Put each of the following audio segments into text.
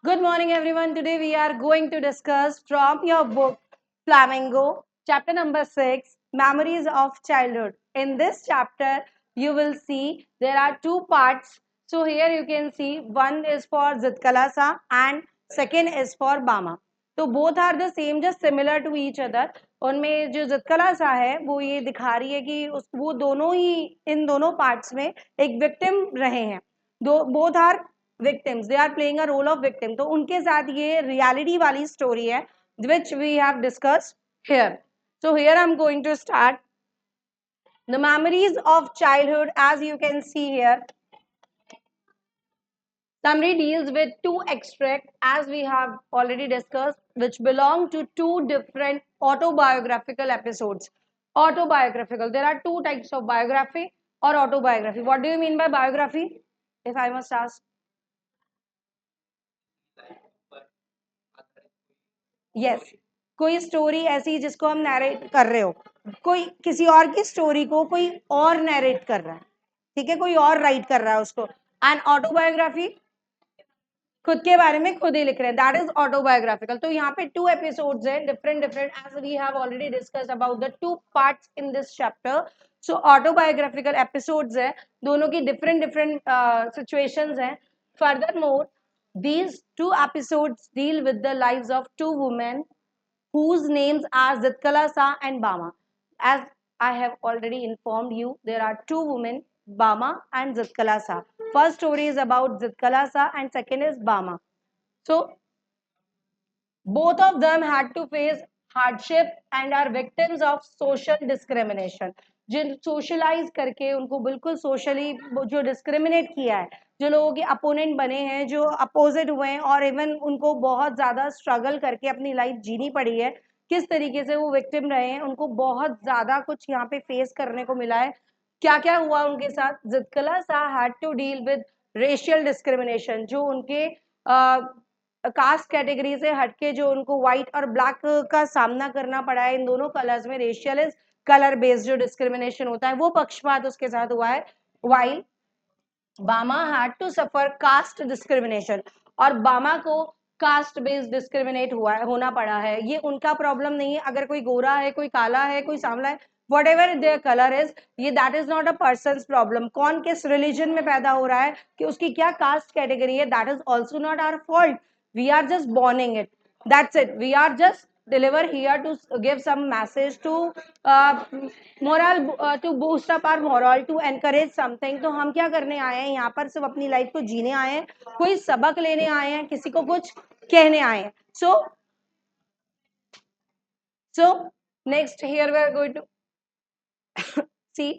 Good morning, everyone. Today we are going to discuss from your book Flamingo, chapter number 6, Memories of Childhood. In this chapter, you will see there are two parts. So here you can see one is for Zitkalasa and second is for Bama. तो both are the same, just similar to each other. उनमें जो जितकलासा है वो ये दिखा रही है कि वो दोनों ही इन दोनों पार्ट्स में एक विक्टिम रहे हैं. दो both are victims, they are playing a role of victim. तो उनके साथ ये reality वाली story है which we have discussed here. So here I'm going to start the memories of childhood. As you can see here, summary deals with two extracts, as we have already discussed, which belong to two different autobiographical episodes. Autobiographical, there are two types of biography or autobiography. What do you mean by biography, if I must ask? Yes, कोई story ऐसी जिसको हम narrate कर रहे हो, कोई किसी और की स्टोरी को कोई और नैरेट कर रहा है, ठीक है, कोई और राइट कर रहा है उसको. एंड ऑटोबायोग्राफी खुद के बारे में खुद ही लिख रहे हैं, दैट इज ऑटोबायोग्राफिकल. तो यहाँ पे टू एपिसोड्स हैं, different different, as we have already discuss about the two parts in this chapter. So autobiographical episodes है, दोनों की डिफरेंट डिफरेंट सिचुएशंस हैं. Further more, these two episodes deal with the lives of two women whose names are Zitkalasa and Bama. As I have already informed you, there are two women, Bama and Zitkalasa. First story is about Zitkalasa and second is Bama. So both of them had to face hardship and are victims of social discrimination. जिन socialise करके उनको बिल्कुल socially जो discriminate किया है, जो लोगों के अपोनेंट बने हैं, जो अपोजिट हुए हैं, और इवन उनको बहुत ज़्यादा स्ट्रगल करके अपनी लाइफ जीनी पड़ी है, किस तरीके से वो विक्टिम रहे हैं, उनको बहुत ज़्यादा कुछ यहाँ पे फेस करने को मिला है. क्या क्या हुआ उनके साथ? Zitkala had to deal with racial discrimination, जो उनके कास्ट कैटेगरी से हटके जो उनको व्हाइट और ब्लैक का सामना करना पड़ा है, इन दोनों कलर्स में रेशियल इज कलर बेस्ड जो डिस्क्रिमिनेशन होता है, वो पक्षपात उसके साथ हुआ है. While Bama had to suffer caste discrimination, और बामा को कास्ट बेस्ड डिस्क्रिमिनेट हुआ है, होना पड़ा है. ये उनका प्रॉब्लम नहीं है, अगर कोई गोरा है, कोई काला है, कोई सांवला है, whatever their colour is, ये that is not a person problem. कौन किस रिलीजन में पैदा हो रहा है, कि उसकी क्या कास्ट कैटेगरी है, that is also not our fault. We are just bonding it, that's it. We are just deliver here to give some message to moral, to boost up our moral, to encourage something. तो हम क्या करने आए हैं यहाँ पर? सिर्फ अपनी लाइफ को जीने आए हैं, कोई सबक लेने आए हैं, किसी को कुछ कहने आए हैं. So next here we are going to see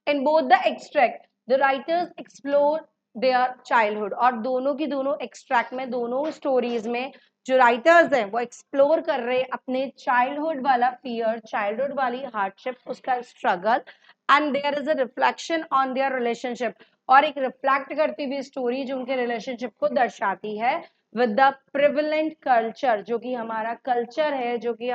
in both the extract the writers explore their childhood. और दोनों की दोनों extract में, दोनों stories में जो writers हैं वो explore कर रहे हैं अपने childhood वाला fear, childhood वाली hardship, उसका struggle, and there is a reflection on their relationship. और एक reflect करती हुई story जो उनके relationship को दर्शाती है with the prevalent culture, जो कि हमारा culture है, जो कि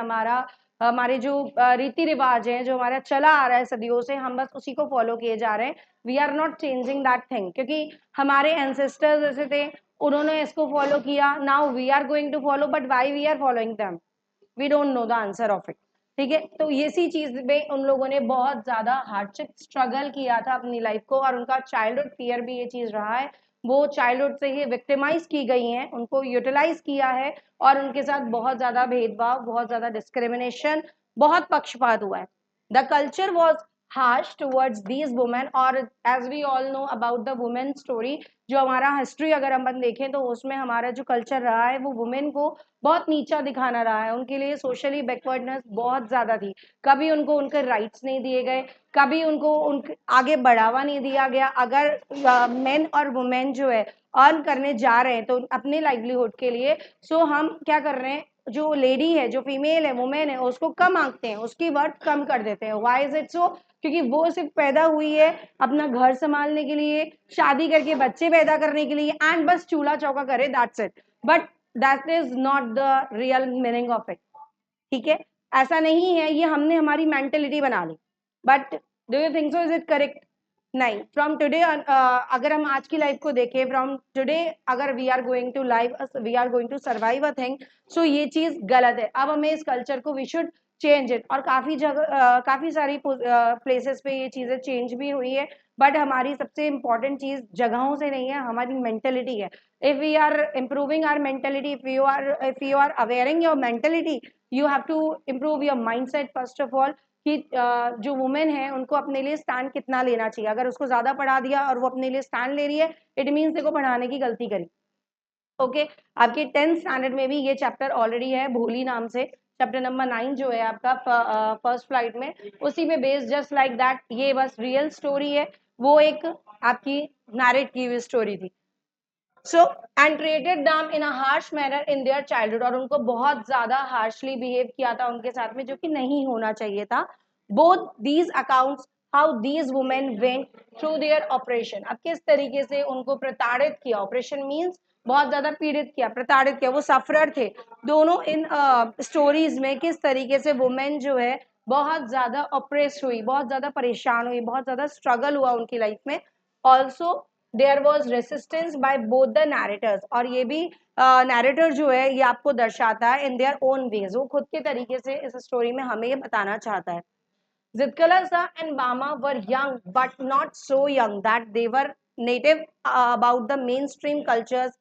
हमारे जो रीति रिवाज है, जो हमारा चला आ रहा है सदियों से, हम बस उसी को फॉलो किए जा रहे हैं. We are not changing that thing, क्योंकि हमारे एंसेस्टर्स ऐसे थे, उन्होंने इसको फॉलो किया, now we are going to follow, but why we are following them, we don't know the answer of it. ठीक है, तो ये सी चीज में उन लोगों ने बहुत ज्यादा हार्डशिप स्ट्रगल किया था अपनी लाइफ को, और उनका चाइल्डहुड फियर भी ये चीज रहा है. वो चाइल्डहुड से ही विक्टिमाइज की गई हैं, उनको यूटिलाइज किया है, और उनके साथ बहुत ज्यादा भेदभाव, बहुत ज्यादा डिस्क्रिमिनेशन, बहुत पक्षपात हुआ है. The culture was harsh towards these women. और as we all know about the women story, जो हमारा हिस्ट्री अगर हम देखें तो उसमें हमारा जो कल्चर रहा है वो वुमेन को बहुत नीचा दिखाना रहा है. उनके लिए सोशली बैकवर्डनेस बहुत ज्यादा थी, कभी उनको उनके राइट्स नहीं दिए गए, कभी उनको उनके आगे बढ़ावा नहीं दिया गया. अगर मेन और वुमेन जो है अर्न करने जा रहे हैं तो अपने लाइवलीहुड के लिए, सो हम क्या कर रहे हैं, जो लेडी है, जो फीमेल है, वुमेन है, उसको कम आंकते हैं, उसकी वर्थ कम कर देते हैं. Why is it so? क्योंकि वो सिर्फ पैदा हुई है अपना घर संभालने के लिए, शादी करके बच्चे पैदा करने के लिए, एंड बस चूल्हा चौका करे, that's it. But that is not the real meaning of it. ठीक है, ऐसा नहीं है, ये हमने हमारी मेंटेलिटी बना ली. But do you think so? Is it correct? नहीं, फ्रॉम टुडे अगर हम आज की लाइफ को देखें, फ्रॉम टुडे अगर we are going to survive a thing, so ये चीज गलत है। अब हमें इस कल्चर को वी शुड चेंज इट, और काफी जगह काफी सारी प्लेसेस पे ये चीजें चेंज भी हुई है, बट हमारी सबसे इम्पोर्टेंट चीज जगहों से नहीं है, हमारी मेंटेलिटी है। If we are improving our mentality, if you are awaring your mentality, you have to improve your mindset first of all, कि जो वुमेन है उनको अपने लिए स्टैंड कितना लेना चाहिए। अगर उसको ज्यादा पढ़ा दिया और वो अपने लिए स्टैंड ले रही है, इट मीन्स देखो पढ़ाने की गलती करी। ओके, आपके 10th स्टैंडर्ड में भी ये चैप्टर ऑलरेडी है, भोली नाम से, चैप्टर नंबर 9 जो है आपका फर्स्ट फ्लाइट में, उसी में बेस्ड जस्ट लाइक दैट, ये बस रियल स्टोरी है, वो एक आपकी नैरेट की हुई स्टोरी थी। So and treated them in a harsh manner in their childhood, और उनको बहुत ज्यादा हार्शली बिहेव किया था उनके साथ में, जो कि नहीं होना चाहिए था। Both these accounts how these women went through their operation, अब किस तरीके से उनको प्रताड़ित किया, ऑपरेशन मीन्स बहुत ज्यादा पीड़ित किया, प्रताड़ित किया, वो सफरर थे दोनों इन स्टोरीज में, किस तरीके से वुमेन जो है बहुत ज्यादा ऑपरेस हुई, बहुत ज्यादा परेशान हुई, बहुत ज्यादा स्ट्रगल हुआ उनकी लाइफ में। Also there was resistance by both the narrators, और ये भी नैरेटर जो है ये आपको दर्शाता है इन देयर ओन वेज, वो खुद के तरीके से इस स्टोरी में हमें ये बताना चाहता है। Zitkalasa and Bama were young, but not so young that they were native about the mainstream culture's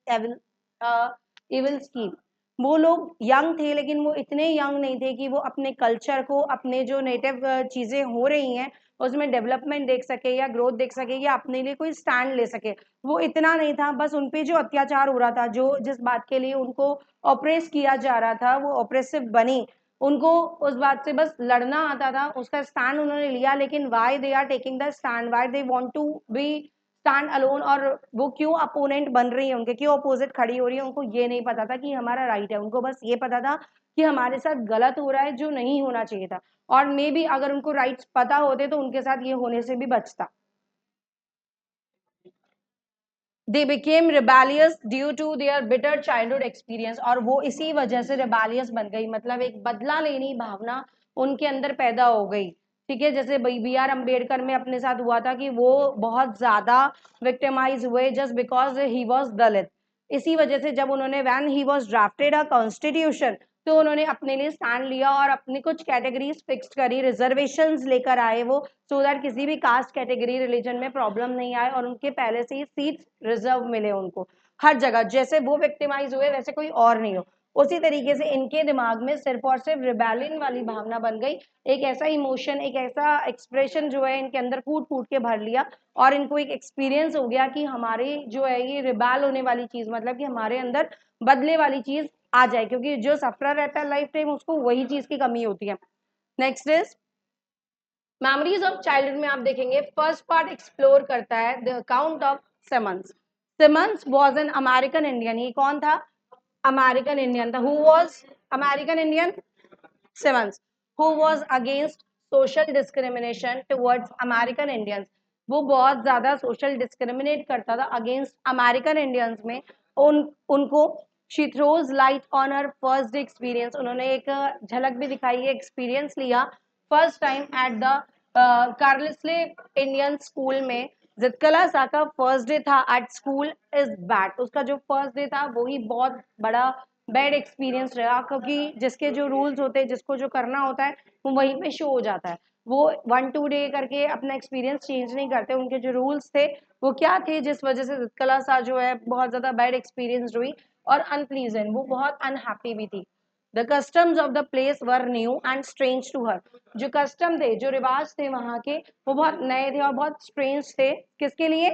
evil scheme. वो लोग यंग थे, लेकिन वो इतने यंग नहीं थे कि वो अपने कल्चर को, अपने जो नेटिव चीजें हो रही हैं उसमें डेवलपमेंट देख सके या ग्रोथ देख सके या अपने लिए कोई स्टैंड ले सके, वो इतना नहीं था। बस उनपे जो अत्याचार हो रहा था, जो जिस बात के लिए उनको ऑपरेस किया जा रहा था, वो ऑपरेसिव बनी, उनको उस बात से बस लड़ना आता था, उसका स्टैंड उन्होंने लिया। लेकिन why they are taking the stand, why they want to be stand alone, और वो क्यों अपोनेंट बन रही है उनके, क्यों अपोजिट खड़ी हो रही है, उनको ये नहीं पता था कि हमारा राइट है। उनको बस ये पता था कि हमारे साथ गलत हो रहा है, जो नहीं होना चाहिए था। और मे बी अगर उनको राइट्स पता होते तो उनके साथ ये होने से भी बचता। They became rebellious due to their bitter childhood experience, और वो इसी वजह से रिबेलियस बन गई, मतलब एक बदला लेनी भावना उनके अंदर पैदा हो गई। ठीक है, जैसे बी आर अम्बेडकर में अपने साथ हुआ था कि वो बहुत ज्यादा विक्टिमाइज हुए जस्ट बिकॉज ही वॉज दलित। इसी वजह से जब उन्होंने when he was drafted a constitution, तो उन्होंने अपने लिए स्टैंड लिया और अपनी कुछ कैटेगरीज फिक्स करी, रिजर्वेशंस लेकर आए वो, सो दैट किसी भी कास्ट कैटेगरी रिलीजन में प्रॉब्लम नहीं आए, और उनके पहले से ही सीट्स रिजर्व मिले उनको हर जगह, जैसे वो विक्टिमाइज हुए वैसे कोई और नहीं हो। उसी तरीके से इनके दिमाग में सिर्फ और सिर्फ रिबेलियन वाली भावना बन गई, एक ऐसा इमोशन, एक ऐसा एक्सप्रेशन जो है इनके अंदर फूट फूट के भर लिया, और इनको एक एक्सपीरियंस हो गया कि हमारी जो है ये रिबेल होने वाली चीज, मतलब कि हमारे अंदर बदले वाली चीज आ जाए, क्योंकि जो सफर रहता है लाइफ टाइम उसको वही चीज की कमी होती है। Next is memories of childhood में आप देखेंगे फर्स्ट पार्ट एक्सप्लोर करता है the account of Simons. Simons was an American Indian, ये कौन था? अमेरिकन इंडियन था। Who was American Indian? Simons. Who was against social discrimination towards American Indians, वो बहुत ज्यादा सोशल डिस्क्रिमिनेट करता था अगेंस्ट अमेरिकन इंडियंस में। उनको she throws light on her first day experience, उन्होंने एक झलक भी दिखाई है, एक्सपीरियंस लिया first time at the Carlisle Indian school में। जितकला सा का फर्स्ट डे था एट स्कूल इज बैड, उसका जो फर्स्ट डे था वही बहुत बड़ा बैड एक्सपीरियंस रहा, क्योंकि जिसके जो रूल्स होते हैं, जिसको जो करना होता है वो वहीं पे शो हो जाता है। वो 1-2 डे करके अपना एक्सपीरियंस चेंज नहीं करते, उनके जो रूल्स थे वो क्या थे, जिस वजह से जितकला सा जो है बहुत ज्यादा बैड एक्सपीरियंस हुई और अनप्लीजेंट, वो बहुत अनहैप्पी भी थी। The customs of the place were new and strange to her, जो कस्टम थे, जो रिवाज थे वहां के, वो बहुत नए थे और बहुत स्ट्रेंज थे। किसके लिए?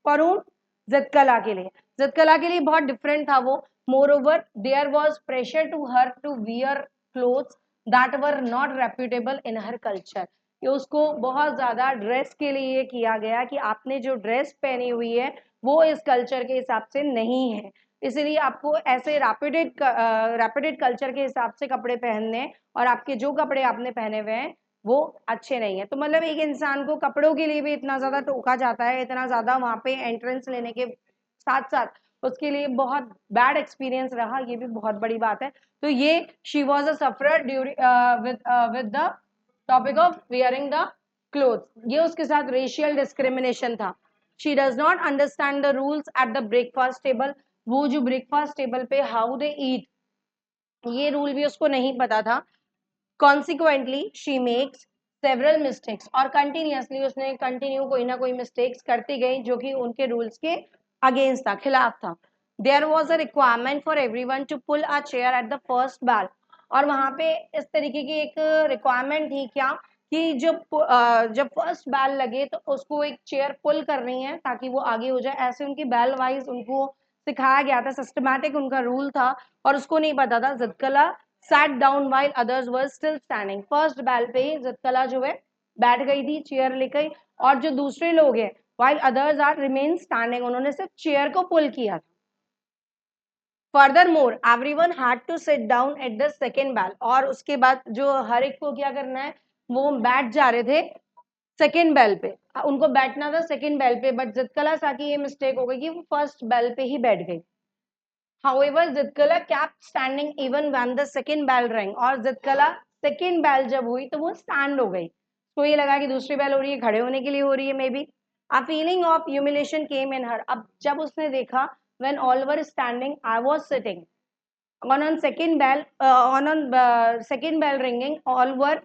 परून जितकला के लिए, जितकला के लिए बहुत डिफरेंट था वो। Moreover there was pressure to her to wear clothes that were not reputable in her culture, कि उसको बहुत ज्यादा ड्रेस के लिए किया गया कि आपने जो ड्रेस पहनी हुई है वो इस कल्चर के हिसाब से नहीं है, इसलिए आपको ऐसे रैपिडेट कल्चर के हिसाब से कपड़े पहनने हैं, और आपके जो कपड़े आपने पहने हुए हैं वो अच्छे नहीं है। तो मतलब एक इंसान को कपड़ों के लिए भी इतना ज्यादा टोका जाता है, इतना ज्यादा वहां पे एंट्रेंस लेने के साथ साथ उसके लिए बहुत बैड एक्सपीरियंस रहा, ये भी बहुत बड़ी बात है। तो ये she was a sufferer during with the topic of wearing the cloth, ये उसके साथ रेशियल डिस्क्रिमिनेशन था। She does not understand the rules at the breakfast table, वो जो ब्रेकफास्ट टेबल पे हाउ दे ईट, ये रूल भी उसको नहीं पता था। Consequently she makes several mistakes, और कंटिन्यूसली उसने कंटिन्यू कोई ना कोई मिस्टेक्स करती गई जो कि उनके रूल्स के अगेंस्ट था, खिलाफ था। There was a requirement for everyone to pull a chair at the first bell, और वहां पे इस तरीके की एक रिक्वायरमेंट थी क्या कि जब फर्स्ट बैल लगे तो उसको एक चेयर पुल करनी है ताकि वो आगे हो जाए, ऐसे उनकी बैल वाइज उनको सिखाया गया था, सिस्टमैटिक उनका रूल था, और उसको नहीं पता था। जितकला sat down while others were still standing, first बैल पे ही जितकला जो है बैठ गई थी, चेयर लेकर, और जो दूसरे लोग हैं while others are remain standing, उन्होंने सिर्फ चेयर को पुल किया था। Furthermore, everyone had to sit down at the second bell, और उसके बाद जो हर एक को क्या करना है, वो बैठ जा रहे थे सेकेंड बेल पे, उनको बैठना था सेकेंड बेल पे, बट जितकला साकी ये मिस्टेक हो गई कि वो फर्स्ट बेल पे ही बैठ गई। However, Zitkala kept standing even when the second bell rang, और जितकला सेकेंड बेल जब हुई तो वो स्टैंड हो गई, तो ये लगा कि दूसरी बेल हो रही है, खड़े होने के लिए हो रही है maybe. A feeling of humiliation came in her, अब जब उसने देखा when all were standing I was sitting, on second bell second bell ringing all were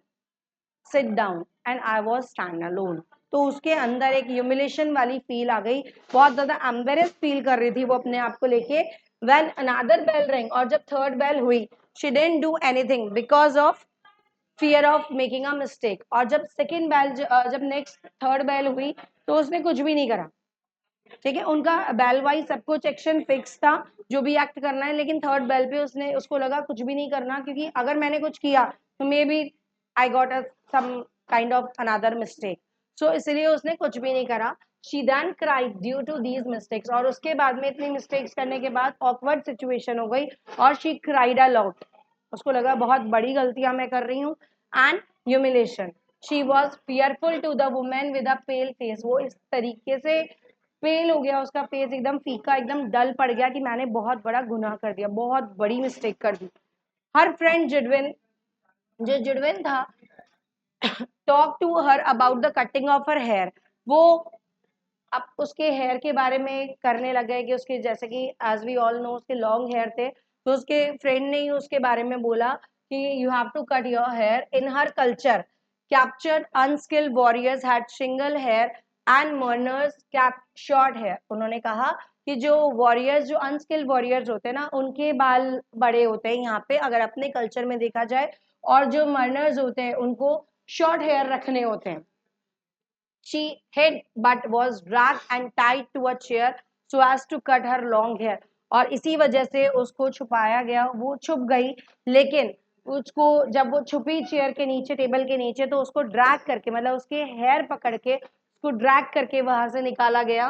sit down and I was stand alone, तो उसके अंदर एक humiliation वाली feel आ गई, बहुत ज्यादा एम्बेरेस फील कर रही थी वो अपने आप को लेके। when another bell rang, और जब थर्ड बेल हुई, she didn't do anything because of fear of making a mistake, और जब सेकेंड बेल जब नेक्स्ट थर्ड बेल हुई तो उसने कुछ भी नहीं करा। ठीक है, उनका बेल वाइज सब कुछ एक्शन फिक्स था जो भी एक्ट करना है, लेकिन थर्ड बेल पे उसने उसको लगा कुछ भी नहीं करना, क्योंकि अगर मैंने कुछ किया तो maybe I got some kind of another mistake, so इसलिए उसने कुछ भी नहीं करा। She then cried due to these mistakes, और उसके बाद में इतनी मिस्टेक्स करने के बाद ऑकवर्ड सिचुएशन हो गई और शी क्राइड अ लॉट, उसको लगा बहुत बड़ी गलतियां मैं कर रही हूँ, and humiliation. She was fearful to the women with a pale face, वो इस तरीके से फेल हो गया, उसका फेस एकदम फीका एकदम डल पड़ गया कि मैंने बहुत बड़ा गुनाह कर दिया, बहुत बड़ी मिस्टेक कर दी। हर फ्रेंड जिडविन, जो जिडविन था, talk to her about the cutting of her hair, वो अब उसके हेयर के बारे में करने लग गए कि उसके जैसे कि एज वी ऑल नो उसके लॉन्ग हेयर थे, तो उसके फ्रेंड ने ही उसके बारे में बोला कि you have to cut your hair. In her culture captured unskilled warriors had single hair and mourners cap short hair, उन्होंने कहा कि जो वॉरियर्स, जो अनस्किल्ड वॉरियर्स होते हैं ना, उनके बाल बड़े होते हैं यहाँ पे अगर अपने कल्चर में देखा जाए, और जो मर्नर्स होते हैं उनको शॉर्ट हेयर रखने होते हैं। She hid but was dragged and tied to a chair so as to cut her long hair, और इसी वजह से उसको छुपाया गया, वो छुप गई, लेकिन उसको जब वो छुपी चेयर के नीचे, टेबल के नीचे, तो उसको ड्रैग करके, मतलब उसके हेयर पकड़ के उसको ड्रैग करके वहां से निकाला गया।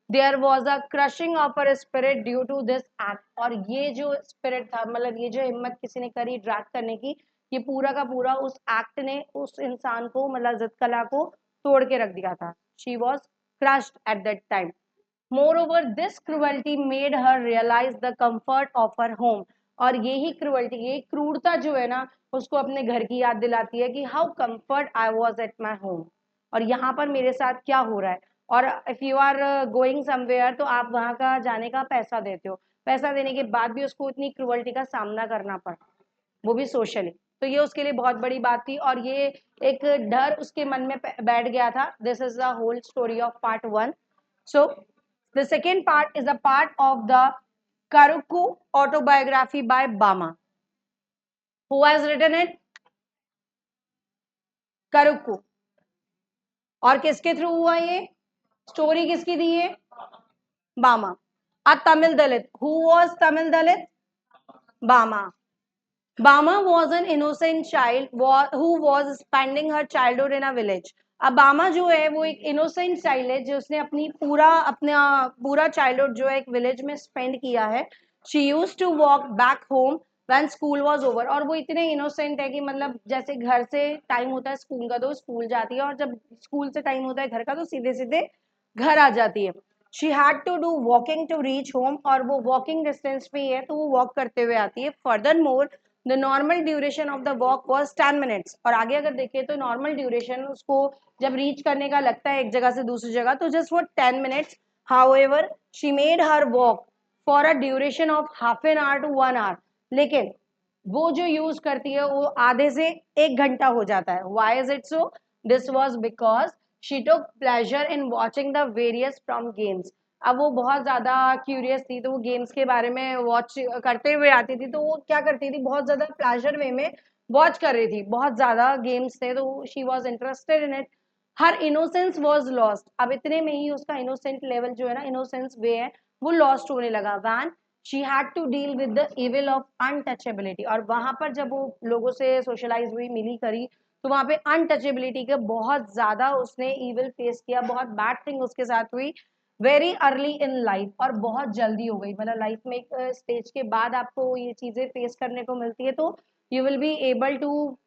There was a crushing of her spirit due to this act, और ये जो स्पिरिट था, मतलब ये जो हिम्मत किसी ने करी ड्रैग करने की, ये पूरा का पूरा उस एक्ट ने उस इंसान को, मतलब जितकला को तोड़ के रख दिया था। She was crushed at that time. Moreover, this cruelty made her realize the comfort of her home. और यही क्रूअल्टी, ये क्रूरता जो है ना, उसको अपने घर की याद दिलाती है कि how comfort I was at my home, और यहाँ पर मेरे साथ क्या हो रहा है। और if you are going somewhere, तो आप वहां का जाने का पैसा देते हो, पैसा देने के बाद भी उसको इतनी क्रूअल्टी का सामना करना पड़ा, वो भी सोशली, तो ये उसके लिए बहुत बड़ी बात थी, और ये एक डर उसके मन में बैठ गया था। This is the whole story of part one. So the second part is a part of the Karukku autobiography by Bama. Who has written it? Karukku. और किसके थ्रू हुआ ये स्टोरी, किसकी दी है? बामा। अ तमिल दलित। हु वॉज तमिल दलित? बामा। Bama was an innocent child who was spending her childhood in a village. अब बामा जो है वो एक इनोसेंट चाइल्ड है जो उसने अपना पूरा चाइल्डहुड जो है एक विलेज में स्पेंड किया है। She use to walk back home when school was over, और वो इतने इनोसेंट है कि मतलब जैसे घर से टाइम होता है स्कूल का तो स्कूल जाती है, और जब स्कूल से टाइम होता है घर का तो सीधे सीधे घर आ जाती है। She had to do walking to reach home, और वो वॉकिंग डिस्टेंस पे ही है तो वो वॉक करते हुए आती है। Further more the normal duration of the walk was 10 minutes. और आगे अगर देखें तो नॉर्मल ड्यूरेशन उसको जब रीच करने का लगता है एक जगह से दूसरी जगह तो जस्ट वो 10 minutes. However she made her walk for a duration of half an hour to 1 hour, लेकिन वो जो यूज करती है वो आधे से 1 घंटा हो जाता है। Why is it so? This was because she took pleasure in watching the various from games. अब वो बहुत ज्यादा क्यूरियस थी तो वो गेम्स के बारे में वॉच करते हुए आती थी, तो वो क्या करती थी, बहुत ज्यादा प्लेजर वे में वॉच कर रही थी, बहुत ज्यादा गेम्स थे तो she was interested in it. Her innocence was lost. अब इतने में ही उसका इनोसेंट लेवल जो है ना, इनोसेंस वे है, वो लॉस्ट होने लगा। When she had to deal with the evil of untouchability. और वहां पर जब वो लोगों से सोशलाइज हुई, मिली करी, तो वहां पे अनटचेबिलिटी के बहुत ज्यादा उसने इविल फेस किया, बहुत बैड थिंग उसके साथ हुई वेरी अर्ली इन लाइफ, और बहुत जल्दी हो गई। मतलब लाइफ में एक स्टेज के बाद आपको ये चीजें फेस करने को मिलती है तो you will be able to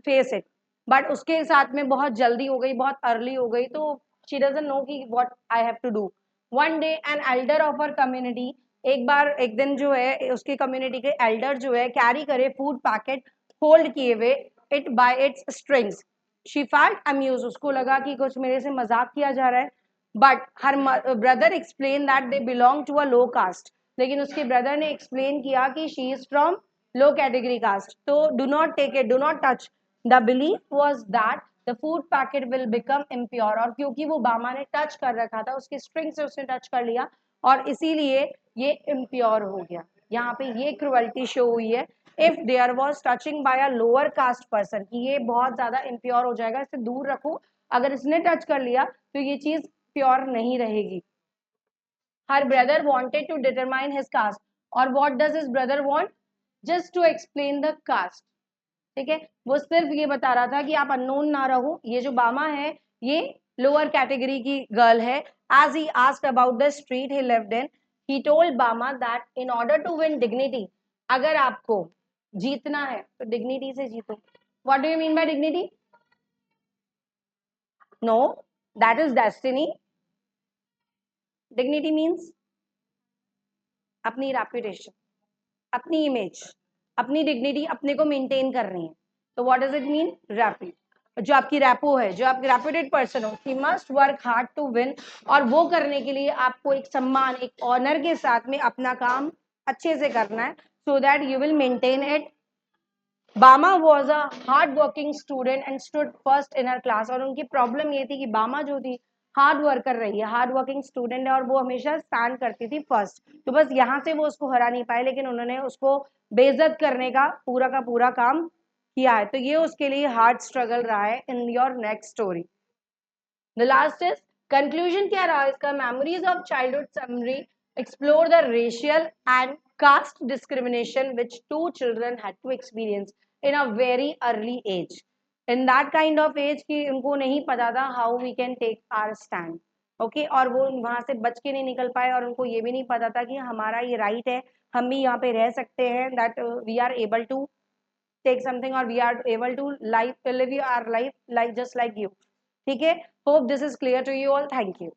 face it, but उसके साथ में बहुत जल्दी हो गई, बहुत अर्ली हो गई, तो शी डजंट नो कि what I have to do. One day an elder of her community, एक बार एक दिन जो है उसकी कम्युनिटी के एल्डर जो है कैरी करे फूड पैकेट होल्ड किए हुए it by its strings. She felt amuse, उसको लगा कि कुछ मेरे से मजाक किया जा रहा है, but her brother explain that they belong to a low caste. लेकिन उसके ब्रदर ने एक्सप्लेन किया कि she is from low category caste, तो do not take it, do not touch. The belief was that the food packet will become impure. और क्योंकि वो बामा ने टच कर रखा था, उसकी स्ट्रिंग से उसने टच कर लिया और इसीलिए ये इम्प्योर हो गया। यहाँ पे ये क्रुअल्टी शो हुई है। If there was touching by a lower caste person, कि ये बहुत ज्यादा इम्प्योर हो जाएगा, इससे दूर रखो, अगर इसने टच कर लिया तो ये चीज प्योर नहीं रहेगी। Her brother wanted to determine his caste, और what does his brother want? Just to explain the caste. ठीक है, वो सिर्फ ये बता रहा था कि आप अननोन ना रहो, ये जो बामा है ये लोअर कैटेगरी की गर्ल है। As he asked about the street he lived in, he told Bama that in order to win dignity, अगर आपको जीतना है तो डिग्निटी से जीतो। What do you mean by dignity? No, that is destiny. Dignity means अपनी reputation, अपनी image, अपनी डिग्निटी अपने को मेंटेन करनी है। तो व्हाट डज इट मीन? रैपी, जो आपकी रैपो है, जो आपकी रेपुटेड पर्सन हो, he must work hard to win. और वो करने के लिए आपको एक सम्मान, एक ऑनर के साथ में अपना काम अच्छे से करना है, so that you will maintain it. Bama was a hard working student and stood first in her class. और उनकी प्रॉब्लम ये थी कि बामा जो थी हार्ड वर्कर रही है, हार्ड वर्किंग स्टूडेंट है, और वो हमेशा स्टैंड करती थी फर्स्ट। तो बस यहाँ से वो उसको हरा नहीं पाए, लेकिन उन्होंने उसको बेइज्जत करने का पूरा काम किया है। तो ये उसके लिए हार्ड स्ट्रगल रहा है in your next story. The last is conclusion क्या रहा इसका? Memories of childhood summary explore the racial and caste discrimination which two children had to experience in a very early age, in that kind of age कि उनको नहीं पता था how we can take our stand, okay? और वो वहां से बच के नहीं निकल पाए, और उनको ये भी नहीं पता था कि हमारा ये राइट है, हम भी यहाँ पे रह सकते हैं, that we are able to take something or we are able to live our life like just like you। ठीक है, hope this is clear to you all, thank you।